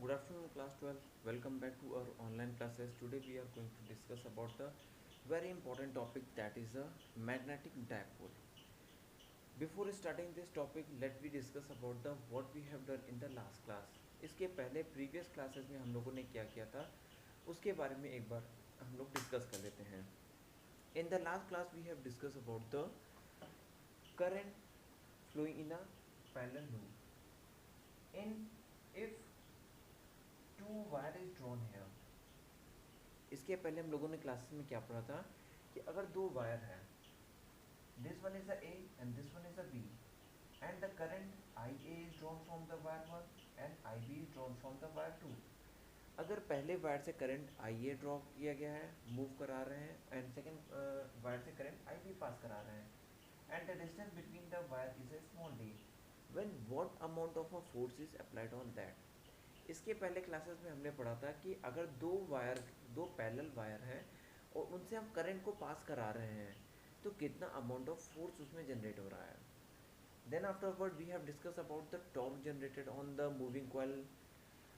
Good afternoon, class 12. Welcome back to our online classes. Today we are going to discuss about the very important topic, that is a magnetic dipole. Before starting this topic, let me discuss about the what we have done in the last class. इसके पहले previous classes में हम लोगों ने क्या किया था उसके बारे में एक बार हम लोग डिस्कस कर लेते हैं. In the last class we have discussed about the current flowing in a parallel loop. In if two wire is drawn here, इसके पहले हम लोगों ने क्लासेस में क्या पढ़ा था कि अगर दो वायर हैं, this one is a A and this one is a B, and the current I A is drawn from the wire one and I B is drawn from the wire two. अगर पहले wire से current I A draw किया गया है, move करा रहे हैं, and second wire से करंट आई बी पास करा रहे हैं, and the distance between the wire is a small D, when what amount of a force is applied on that. इसके पहले क्लासेस में हमने पढ़ा था कि अगर दो पैरेलल वायर हैं और उनसे हम करंट को पास करा रहे हैं तो कितना अमाउंट ऑफ फोर्स उसमें जनरेट हो रहा है. Then afterward we have discuss about the torque generated on the moving coil.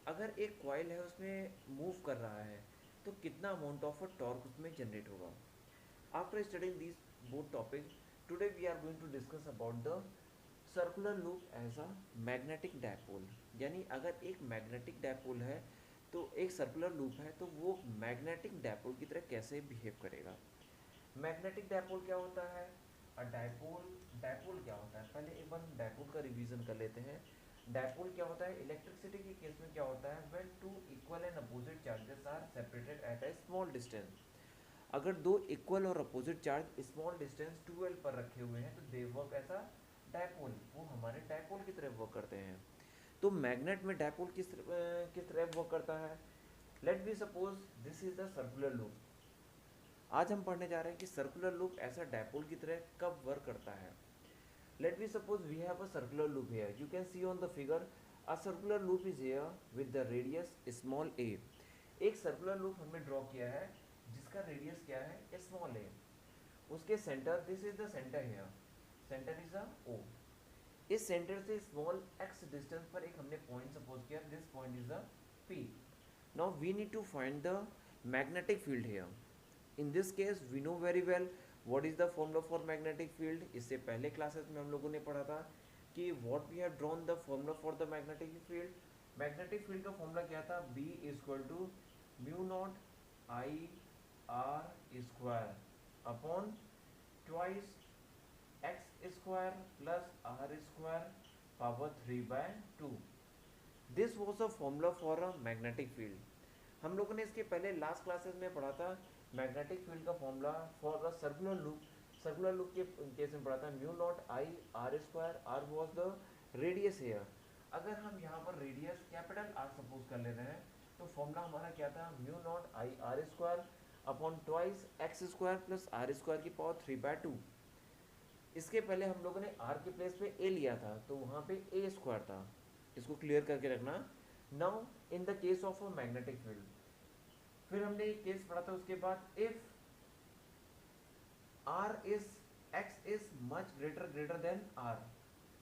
अगर एक कॉइल है उसमें मूव कर रहा है तो कितना अमाउंट ऑफ अ टॉर्क उसमें जनरेट होगा. After studying this both topic, today we are going to discuss about the circular loop as a magnetic dipole. यानी अगर एक मैग्नेटिक डायपोल है तो एक सर्कुलर लूप है तो वो मैग्नेटिक डायपोल की तरह कैसे बिहेव करेगा. मैग्नेटिक डायपोल क्या होता है, डायपोल क्या होता है, पहले एक बार हम डायपोल का रिवीजन कर लेते हैं. डायपोल क्या होता है, इलेक्ट्रिसिटी के केस में क्या होता है, when two equal and opposite charges are separated at a small distance. अगर दो इक्वल और अपोजिट चार्ज स्मॉल डिस्टेंस 12 पर रखे हुए हैं तो दे वर्क ऐसा डायपोल, वो हमारे डायपोल की तरह वर्क करते हैं. तो मैग्नेट में डायपोल किस तरह वर्क करता है. Let be suppose this is the circular loop. आज हम पढ़ने जा रहे हैं कि सर्कुलर लूप ऐसा डायपोल की तरह कब वर्क करता है. Let be suppose we have a circular loop here. You can see on the figure a circular loop is here with the radius small a. एक सर्कुलर लूप हमने draw किया है जिसका रेडियस क्या है, स्मॉल ए. उसके centre, this is the centre here, centre is a O. इस centre से स्मॉल एक्स डिस्टेंस पर एक हमने पॉइंट सपोज किया, this point is a P. Now we need to find the magnetic field here. In this case we know very well what is the formula for magnetic field. इससे पहले classes में हम लोगों ने पढ़ा था कि what we have drawn the formula for the magnetic field. Magnetic field का फॉर्मूला क्या था, B is equal to mu naught I R square upon twice X square plus R square power 3/2. This was a formula for a magnetic field. हम लोगों ने इसके पहले last classes में पढ़ा था मैग्नेटिक फील्ड का formula for the circular loop. Circular loop के केस में पढ़ा था mu naught I R square, R was the radius here. अगर हम यहाँ पर रेडियस कैपिटल आर सपोज कर ले रहे हैं तो फॉर्मूला हमारा क्या था, mu naught I R square upon twice X square plus R square की पावर 3/2. इसके पहले हम लोगों ने आर के प्लेस पे ए लिया था तो वहाँ पे ए स्क्वायर था. इसको क्लियर करके रखना. Now in the case of a magnetic field, फिर हमने एक केस पढ़ा था उसके बाद, if R is X is much greater than R,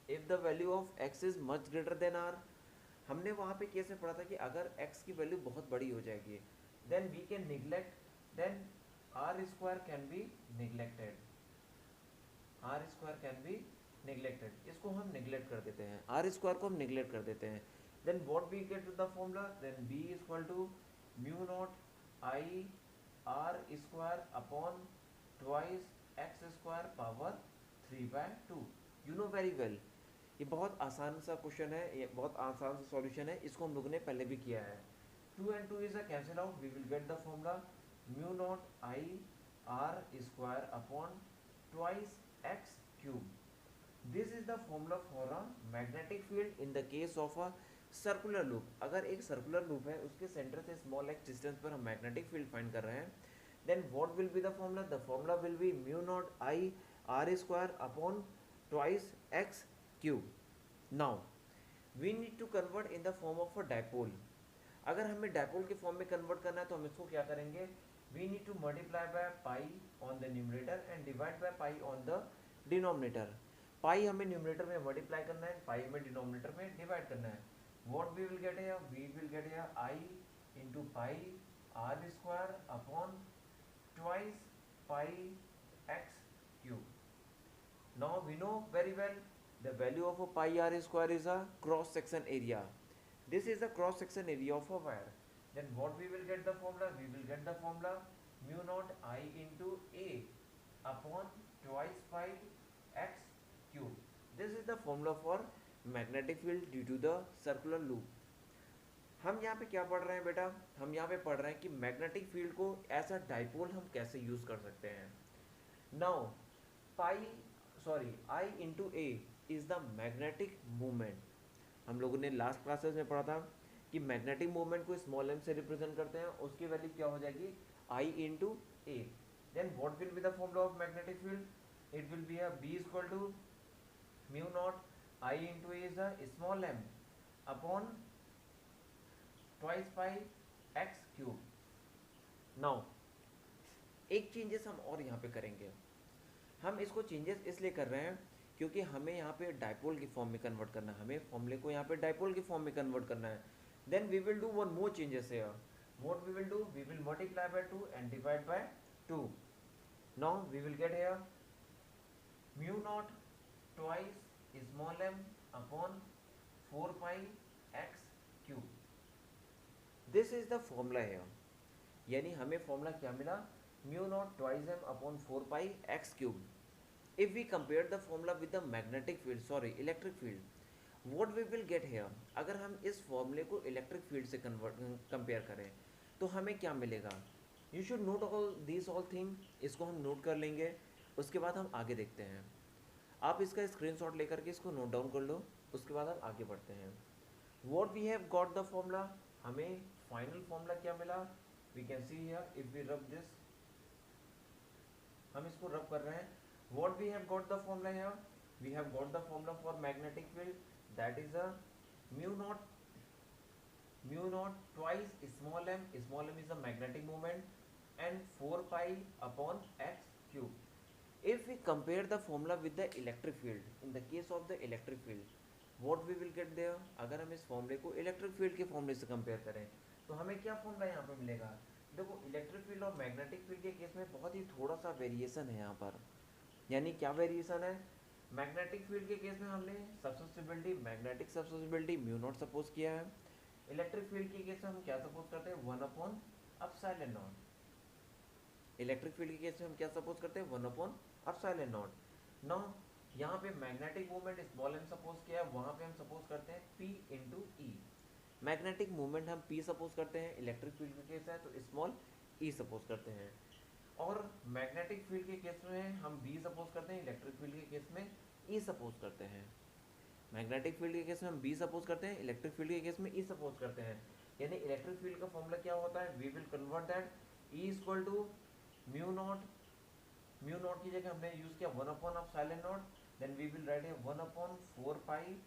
if the value of X is much greater than R. हमने वहाँ पे केस में पढ़ा था कि अगर x की वैल्यू बहुत बड़ी हो जाएगी then we can neglect, then R square can be neglected, R square can be neglected. इसको हम निगलेक्ट कर देते हैं, आर स्क्वायर को हम निगलेक्ट कर देते हैं. Then what we get the formula, then B is equal to mu naught I R square upon twice X square power 3/2. You know very well ये बहुत आसान सा क्वेश्चन है, ये बहुत आसान सा सॉल्यूशन है. इसको हम लोगों ने पहले भी किया है. 2 and 2 is a cancel out, we will get the formula mu naught I R square upon twice X cube. This is the formula for a magnetic field in the case of a circular loop. अगर एक circular loop है उसके centre से small x distance पर हम magnetic field find कर रहे हैं, then what will be the formula, the formula will be mu naught I R square upon twice X cube. Now we need to convert in the form of a dipole. अगर हमें dipole के form में convert करना है तो हम इसको क्या करेंगे, we need to multiply by pi on the numerator and divide by pi on the denominator. Pi हमें न्यूमरेटर में मल्टीप्लाई करना है, पाई हमें डिनोमिनेटर में डिवाइड करना है. what we will get here, we will get here I into pi r square upon twice pi x cube. Now we know very well the value of a pi r square is a cross section area. This is the cross section area of a wire. Then what we will get the formula, we will get the formula mu naught I into a upon twice pi x cube. This is the formula for magnetic field due to the circular loop. हम यहाँ पे क्या पढ़ रहे हैं बेटा, हम यहाँ पे पढ़ रहे हैं कि मैग्नेटिक फील्ड को एज अ डाइपोल हम कैसे यूज कर सकते हैं. Now pi sorry I into A is the magnetic movement. हम लोगों ने लास्ट क्लासेस में पढ़ा था कि मैग्नेटिक मूवमेंट को स्मॉल एम से रिप्रेजेंट करते हैं, उसकी वैल्यू क्या हो जाएगी I into A. Then what will be the formula of magnetic field, it will be B equal to mu naught I into A is a small M upon twice pi X cube. Now एक changes हम और यहाँ पे करेंगे. हम इसको changes इसलिए कर रहे हैं क्योंकि हमें यहाँ पे डाइपोल की फॉर्म में कन्वर्ट करना है, हमें फॉर्मूले को यहाँ पे डाइपोल की फॉर्म में कन्वर्ट करना है. Then we will do one more changes here. What we will do, we will multiply by 2 and divide by 2. Now we will get here mu naught twice small M upon 4 pi X cube. This is the formula here. यानी हमें formula क्या मिला, mu naught twice M upon 4 pi X cube. If we compare the formula with the magnetic field, sorry electric field, what we will get here, अगर हम इस फॉर्मूले को electric field से कंपेयर करें तो हमें क्या मिलेगा. You should note all this all thing, इसको हम नोट कर लेंगे, उसके बाद हम आगे देखते हैं. आप इसका स्क्रीनशॉट लेकर के इसको नोट डाउन कर लो, उसके बाद हम आगे बढ़ते हैं. What we have got the formula, हमें फाइनल फॉर्मूला क्या मिला, we can see here if we rub this, हम इसको रब कर रहे हैं. What we have got the formula here, we have got the formula for magnetic field, that is a mu naught twice small m is the magnetic moment, and 4 pi upon x cube. If we compare the formula with the electric field, in the case of the electric field, what we will get there, अगर हम इस फॉर्मूले को electric field के फॉर्मूले से compare करें तो हमें क्या फॉर्मूला यहाँ पे मिलेगा. देखो इलेक्ट्रिक फील्ड और मैग्नेटिक फील्ड के केस में बहुत ही थोड़ा सा वेरिएशन है यहाँ पर. यानी क्या वेरिएशन है, मैग्नेटिक फील्ड के केस में हमने सब्सिस्टिबिलिटी, मैग्नेटिक सब्सिस्टिबिलिटी म्यू नॉट सपोज किया है. इलेक्ट्रिक फील्ड के केस में हम क्या सपोज करते हैं, 1 upon epsilon not. Electric field के केस में हम क्या सपोज करते हैं, 1 अपॉन एप्सिलॉन नॉट. नाउ यहाँ पे magnetic movement small M suppose किया है, वहाँ पे हम सपोज करते हैं P into E. Magnetic movement हम P सपोज करते हैं, इलेक्ट्रिक फील्ड के केस है तो स्मॉल ई सपोज करते हैं. और मैग्नेटिक फील्ड के केस में हम बी सपोज करते हैं, इलेक्ट्रिक फील्ड के केस में ई सपोज करते हैं. मैग्नेटिक फील्ड के केस में हम बी सपोज करते हैं, इलेक्ट्रिक फील्ड के केस में ई सपोज करते हैं. यानी इलेक्ट्रिक फील्ड का फॉर्मूला क्या होता है, we will convert that E equal to mu naught की जगह हमने यूज किया 1 upon epsilon naught. Then we will write 1 upon 4 pi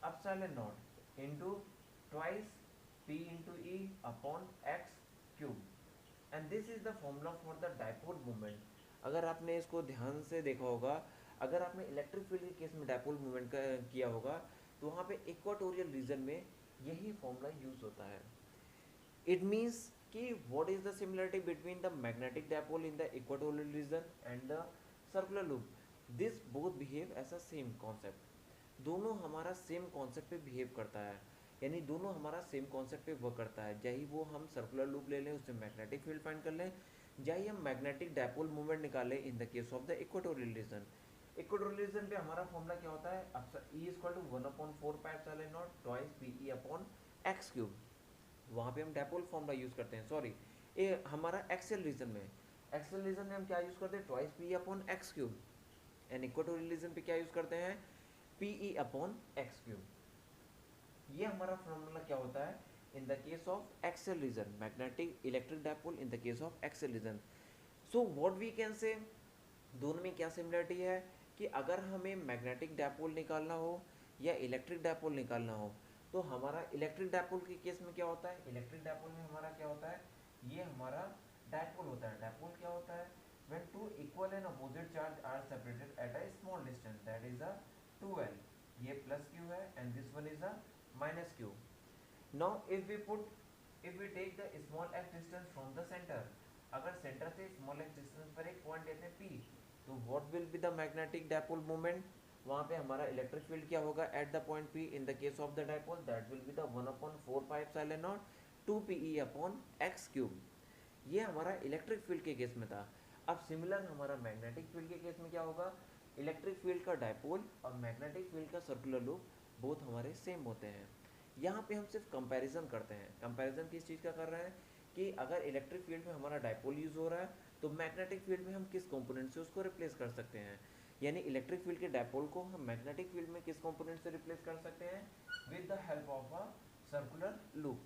epsilon naught into twice P into E upon X cube. And this is the formula for the dipole movement. अगर आपने इसको ध्यान से देखा होगा, अगर आपने इलेक्ट्रिक फील्ड के केस में डाइपोल मूवमेंट किया होगा तो वहाँ पे इक्वाटोरियल रीजन में यही फॉर्मूला यूज होता है. इट मीन्स कि what is the similarity between the magnetic dipole in the equatorial region and the circular loop. This both behave as a same concept. दोनों हमारा सेम कॉन्सेप्ट पे behave करता है, यानी दोनों हमारा सेम कॉन्सेप्ट पे वर्क करता है. चाहे वो हम सर्कुलर लूप ले लें, उससे मैग्नेटिक फील्ड फाइंड कर लें, चाहे हम मैग्नेटिक डाइपोल मूवमेंट निकालें in the case of the equatorial region. Equatorial region पे हमारा फॉर्मूला क्या होता है, E equal to 1 upon 4 pi epsilon naught twice PE upon X cube. वहाँ पे हम डाइपोल फॉर्मूला यूज करते हैं. सॉरी, ये हमारा एक्सियल रीजन में हम क्या यूज करते हैं, twice PE upon X cube. And equatorial region पे क्या यूज करते हैं, PE अपॉन एक्स क्यूब. ये हमारा फॉर्मूला क्या होता है in the case of axial region, magnetic electric dipole in the case of axial region. So what we can say, दोनों में क्या सिमिलरिटी है कि अगर हमें मैग्नेटिक डाइपोल निकालना हो या इलेक्ट्रिक डाइपोल निकालना हो तो हमारा इलेक्ट्रिक डाइपोल के केस में क्या होता है, इलेक्ट्रिक डाइपोल में हमारा क्या होता है, ये हमारा डाइपोल होता है. डाइपोल क्या होता है, when two equal and opposite charge are separated at a small distance, that is a 2L. ये प्लस क्यू है and this one is a minus Q. Now if we take the small x distance from the center, अगर centre से small x distance पर एक point लेते हैं P, तो what will be the magnetic dipole moment, वहाँ पे हमारा इलेक्ट्रिक फील्ड क्या होगा at the point P in the case of the dipole, that will be the 1/4 pi epsilon not 2 PE upon x cube. ये हमारा electric field के case में था। अब सिमिलर हमारा मैग्नेटिक फील्ड के केस में क्या होगा, इलेक्ट्रिक फील्ड का डायपोल और मैग्नेटिक फील्ड का सर्कुलर लूप बोथ हमारे सेम होते हैं। यहाँ पे हम सिर्फ कंपैरिजन करते हैं। कंपैरिजन किस चीज़ का कर रहे हैं कि अगर इलेक्ट्रिक फील्ड में हमारा डायपोल यूज़ हो रहा है तो मैग्नेटिक फील्ड में हम किस कंपोनेंट से उसको रिप्लेस कर सकते हैं, यानी इलेक्ट्रिक फील्ड के डायपोल को हम मैग्नेटिक फील्ड में किस कंपोनेंट से रिप्लेस कर सकते हैं, with the help of a circular loop.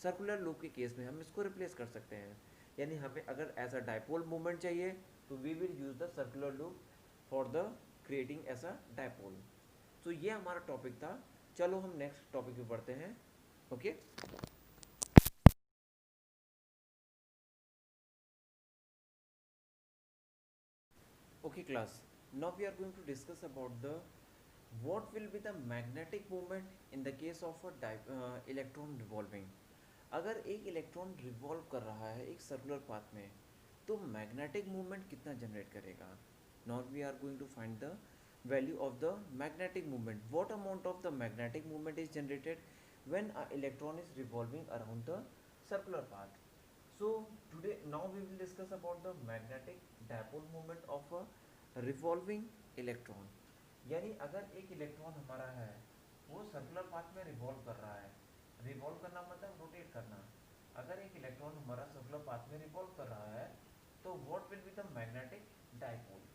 Circular loop के केस में हम इसको रिप्लेस कर सकते हैं, यानी हमें अगर ऐसा डायपोल मूवमेंट चाहिए तो we will use the circular loop for the creating ऐसा डायपोल। तो ये हमारा टॉपिक था। चलो हम नेक्स्ट टॉपिक पे बढ़ते हैं। Okay okay class, now we are going to discuss about the what will be the magnetic moment in the case of a electron revolving। अगर एक इलेक्ट्रॉन रिवॉल्व कर रहा है एक सर्कुलर पाथ में तो मैग्नेटिक मूवमेंट कितना जनरेट करेगा। Now we are going to find the value of the magnetic movement, what amount of the magnetic movement is generated when an electron is revolving around the circular path। So today now we will discuss about the magnetic dipole moment of a revolving electron। यानी अगर एक electron हमारा है वो circular path में revolve कर रहा है, रिवॉल्व करना मतलब रोटेट करना। अगर एक इलेक्ट्रॉन हमारा सर्कुलर पाथ में रिवॉल्व कर रहा है तो what will be the magnetic dipole.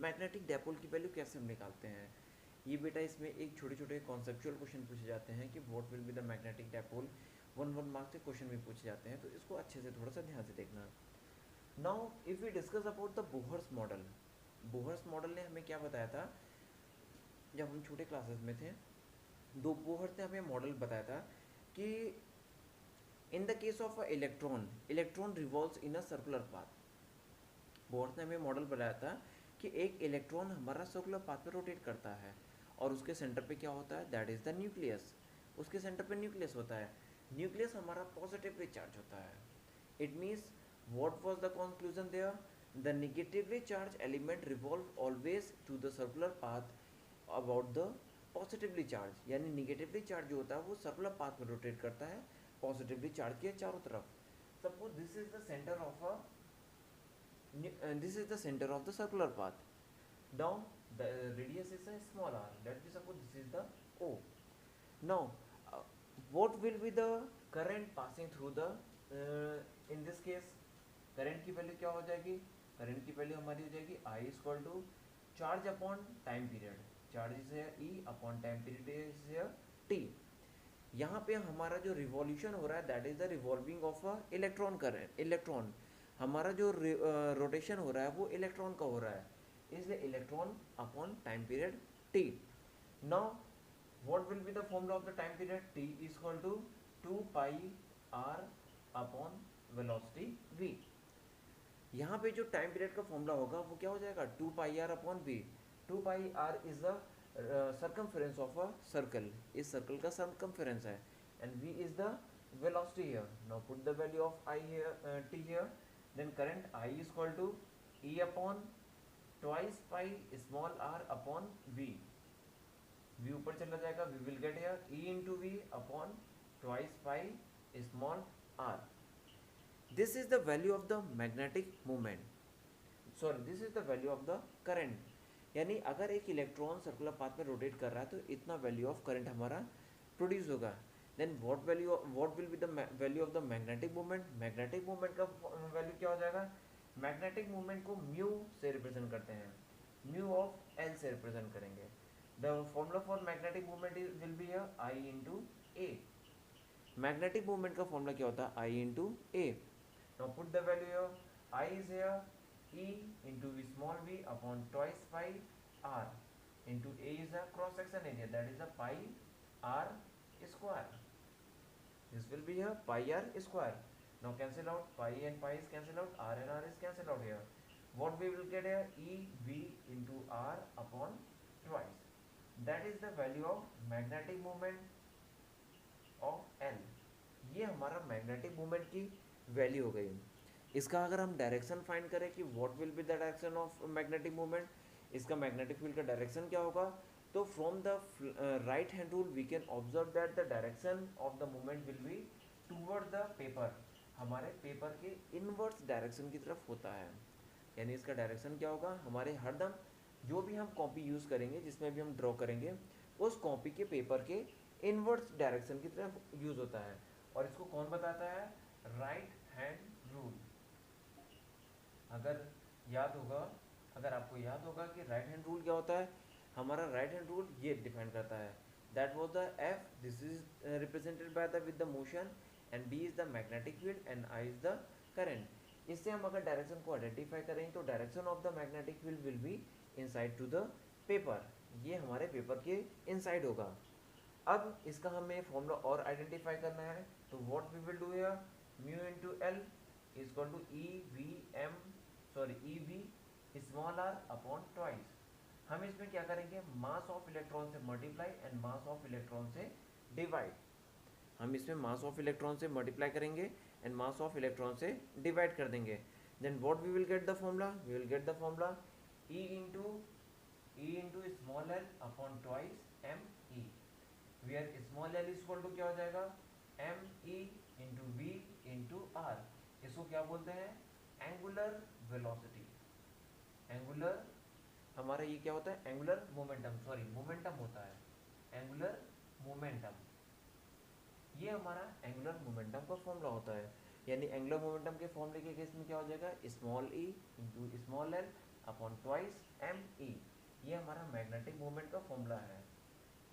Magnetic dipole की वैल्यू कैसे हम निकालते हैं, ये बेटा इसमें एक छोटे छोटे कॉन्सेप्चुअल क्वेश्चन पूछे जाते हैं कि what will be the magnetic dipole, 1 marks के क्वेश्चन भी पूछे जाते हैं, तो इसको अच्छे से थोड़ा सा ध्यान से देखना। Now if we discuss about the Bohr's model, Bohr's model ने हमें क्या बताया था जब हम छोटे क्लासेस में थे, दो बोहर्स ने हमें मॉडल बताया था कि इन the case of a electron, electron revolves in a circular path. Bohr's ने हमें मॉडल बताया था कि एक इलेक्ट्रॉन हमारा सर्कुलर पाथ पे रोटेट करता है और उसके सेंटर पे क्या होता है, दैट इज़ द न्यूक्लियस। उसके सेंटर पे न्यूक्लियस होता है, न्यूक्लियस हमारा पॉजिटिवली चार्ज होता है। It means what was the conclusion there, the negatively charge element revolve always to the circular path about the positively charge, यानी निगेटिवली चार्ज जो होता है वो सर्कुलर पाथ में रोटेट करता है पॉजिटिवली चार्ज के चारों तरफ। Suppose this is the centre of a this is the center of the circular path, now the radius is a small r, let me suppose this is the O। now uh, what will be the current passing through the in this case current की value क्या हो जाएगी, current की value हमारी हो जाएगी I equal to charge upon time period, charge is E upon time period is T। यहाँ पे हमारा जो रिवॉल्यूशन हो रहा है that is the revolving of a electron current, electron हमारा जो रोटेशन हो रहा है वो इलेक्ट्रॉन का हो रहा है, इसलिए electron upon time period T। Now what will be the formula of the time period, T is equal to 2 pi r upon velocity v। यहाँ पे जो टाइम पीरियड का फॉर्मूला होगा वो क्या हो जाएगा, 2 pi r upon v. 2 pi r is the circumference of a circle, इस सर्कल का circumference है, and v is the velocity here। now put the value of I here, t here, then current I is equal to E upon twice pi small r upon v। v ऊपर चला जाएगा, we will get here E into v upon twice pi small r। this is the value of the magnetic moment, sorry this is the value of the current। यानी अगर एक electron circular path में rotate कर रहा है तो इतना value of current हमारा प्रोड्यूस होगा। Then what will be the value of the magnetic movement, magnetic movement का वैल्यू क्या हो जाएगा, मैग्नेटिक मूवमेंट को म्यू से रिप्रेजेंट करते हैं, म्यू ऑफ एल से रिप्रेजेंट करेंगे। The formula for magnetic movement will be I into A. Magnetic movement का फॉर्मूला क्या होता है, I into A. Now put the value, I is here E into V small v upon twice pi r into A is the cross section area, that is a pi r square। this will be here pi r square। now cancel out, pi and pi is cancel out, r and r is cancel out here, what we will get here, E v into r upon twice, that is the value of magnetic moment of L। ये हमारा magnetic moment की value हो गई। इसका अगर हम direction find करें कि what will be the direction of magnetic moment, इसका मैग्नेटिक फील्ड का डायरेक्शन क्या होगा, तो from the right hand rule we can observe that the direction of the moment will be toward the paper, हमारे paper के inverse direction की तरफ होता है। यानी इसका डायरेक्शन क्या होगा, हमारे हरदम जो भी हम कॉपी यूज़ करेंगे, जिसमें भी हम ड्रॉ करेंगे, उस कॉपी के पेपर के इनवर्स डायरेक्शन की तरफ यूज़ होता है। और इसको कौन बताता है, राइट हैंड रूल। अगर याद होगा, अगर आपको याद होगा कि राइट हैंड रूल क्या होता है, हमारा राइट हैंड रूल ये डिफाइन करता है, that was the F, this is represented by the with the motion, and B is the magnetic field, and I is the current. इससे हम अगर डायरेक्शन को आइडेंटिफाई करेंगे तो direction of the magnetic field will be inside to the paper, ये हमारे paper के inside होगा। अब इसका हमें फॉर्मूला और आइडेंटिफाई करना है, तो what we will do here, mu into L is equal to E V small R upon twice. हम इसमें क्या करेंगे, मास ऑफ इलेक्ट्रॉन से multiply and mass of electron से डिवाइड। हम इसमें मास ऑफ इलेक्ट्रॉन से मल्टीप्लाई करेंगे एंड मास ऑफ इलेक्ट्रॉन से डिवाइड कर देंगे। Then what we will get the formula, we will get the formula E into small L upon twice M E, where small L is equal to क्या हो जाएगा, M E into V into R. इसको क्या बोलते हैं, angular velocity. Angular हमारा ये क्या होता है, एंगुलर मोमेंटम, सॉरी मोमेंटम होता है, एंगुलर मोमेंटम। ये हमारा एंगुलर मोमेंटम का फॉर्मूला होता है। यानी एंगुलर मोमेंटम के फॉर्मूले के केस में क्या हो जाएगा, small E into small L upon twice M E. ये हमारा मैग्नेटिक मोमेंट का फॉर्मूला है,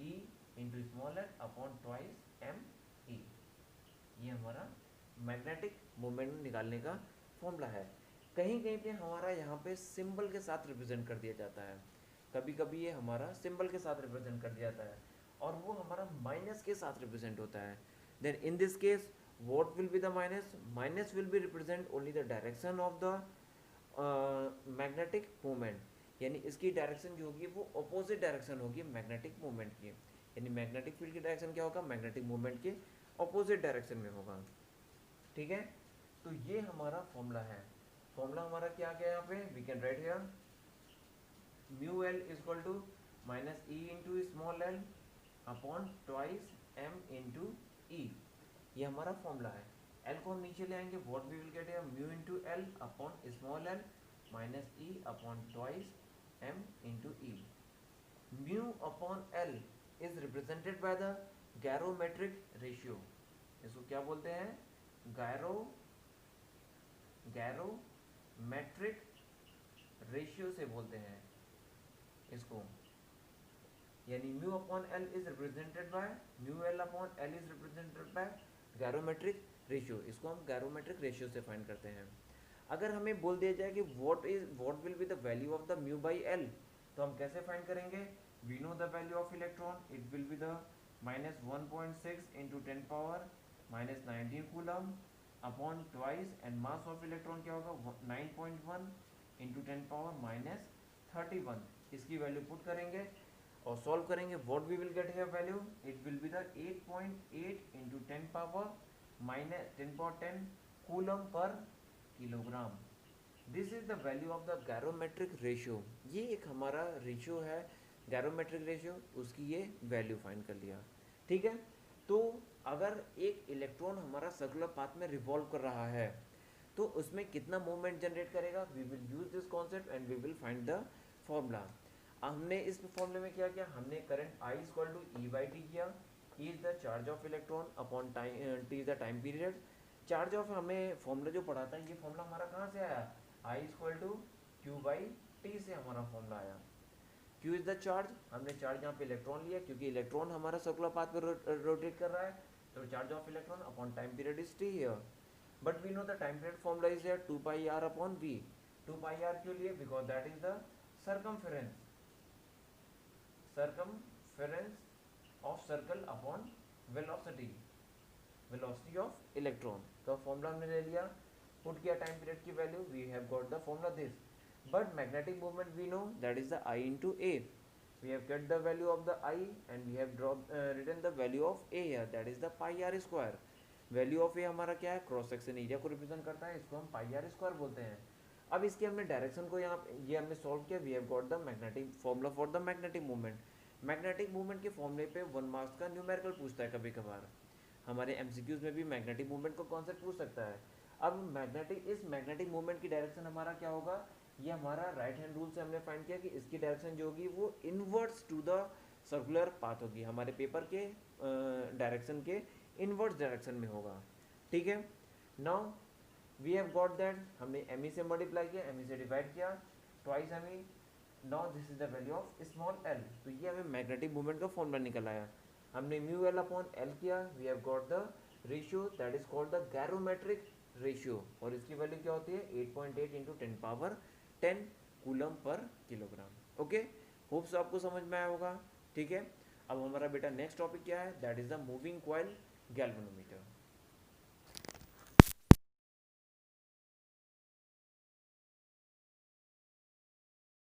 E into small L upon twice M E. ये हमारा मैग्नेटिक मोमेंट निकालने का फॉर्मूला है। कहीं कहीं पे हमारा यहाँ पे सिंबल के साथ रिप्रेजेंट कर दिया जाता है, कभी कभी ये हमारा सिंबल के साथ रिप्रेजेंट कर दिया जाता है, और वो हमारा माइनस के साथ रिप्रेजेंट होता है। Then in this case what will be the minus, minus will be represent only the direction of the magnetic moment, यानी इसकी डायरेक्शन जो होगी वो अपोजिट डायरेक्शन होगी मैग्नेटिक मोमेंट की। यानी मैग्नेटिक फील्ड की डायरेक्शन क्या होगा, मैग्नेटिक मोमेंट के अपोजिट डायरेक्शन में होगा। ठीक है, तो ये हमारा फॉर्मूला है। फॉर्मूला हमारा क्या गया यहाँ पे, we can write here mu l is equal to minus e into small L upon twice m into e. ये हमारा फॉर्मूला है। एल को हम नीचे ले आएंगे, what we will get here, mu into l upon small l minus e upon twice m into e. Mu upon l is represented by the गैरोमेट्रिक ratio. इसको क्या बोलते हैं, गैरोमेट्रिक रेशियो से बोलते हैं इसको। यानी mu upon l is represented by, mu L upon l is represented by gyrometric ratio. इसको हम गैरोमेट्रिक रेशियो से फाइंड करते हैं। अगर हमें बोल दिया जाए कि what will be the value of the mu by L, तो हम कैसे फाइंड करेंगे, we know the value of electron, it will be the minus 1.6 into 10 power minus 19 coulomb upon twice, and mass of electron क्या होगा 9.1 into 10 power minus 31। इसकी value put करेंगे और solve करेंगे, what we will get here value, it will be the 8.8 into 10 power minus 10 power 10 coulomb per kilogram. This is the value of the गैरोमेट्रिक ratio. ये एक हमारा ratio है गैरोमेट्रिक ratio, उसकी ये वैल्यू फाइंड कर लिया। ठीक है, तो अगर एक इलेक्ट्रॉन हमारा सर्कुलर पाथ में रिवॉल्व कर रहा है तो उसमें कितना मूवमेंट जनरेट करेगा, we will use this concept and we will find the formula. हमने इस फॉर्मूले में क्या किया, हमने current I equal to E by T किया। E is the charge of electron upon time, T is the time period. Charge of हमें formula जो पढ़ा था, ये फॉर्मूला हमारा कहाँ से आया, I equal to Q by T से हमारा फॉर्मूला आया। Q इज द चार्ज, हमने चार्ज यहाँ पे इलेक्ट्रॉन लिया क्योंकि इलेक्ट्रॉन हमारा सर्कुलर पाथ पे रोटेट कर रहा है, तो charge of electron upon time period is T here. But we know the time period formula is here 2 pi r upon v। 2 pi r क्यों लिए, because that is the circumference of circle upon velocity of electron। तो formula हमने ले लिया, put किया time period की value, we have got the formula this. But magnetic movement we know that is the I into A। We have get the value of the I and we have written the value of A here, that is the pi r square। Value of A हमारा क्या है, cross section area को represent करता है, इसको हम पाई are square बोलते हैं। अब इसके हमने डायरेक्शन को यहाँ ये हमने सॉल्व किया, we have got the magnetic formula for the magnetic movement. Magnetic movement के फॉर्मूले पे 1 मार्क्स का न्यूमेरिकल पूछता है कभी कभार, हमारे एमसीक्यूज में भी मैग्नेटिक मूवमेंट को कॉन्सेप्ट पूछ सकता है। अब इस मैग्नेटिक मूवमेंट की डायरेक्शन हमारा क्या होगा, ये हमारा राइट हैंड रूल से हमने फाइंड किया कि इसकी डायरेक्शन जो होगी वो inverts to the circular path होगी, हमारे पेपर के डायरेक्शन के इनवर्ट्स डायरेक्शन में होगा। ठीक है, now we have got that, हमने एम से मल्टीप्लाई किया, एम से डिवाइड किया, twice M. Now this is the value of small L, तो ये हमें मैग्नेटिक मूवमेंट का फॉर्मूला निकल आया। हमने म्यू एल अपॉन एल किया, we have got the ratio that is called the गैरोमेट्रिक ratio, और इसकी वैल्यू क्या होती है 8.8 into 10 coulomb per kilogram. Okay, hopes आपको समझ में आया होगा। ठीक है, अब हमारा बेटा नेक्स्ट टॉपिक क्या है, that is the moving coil galvanometer.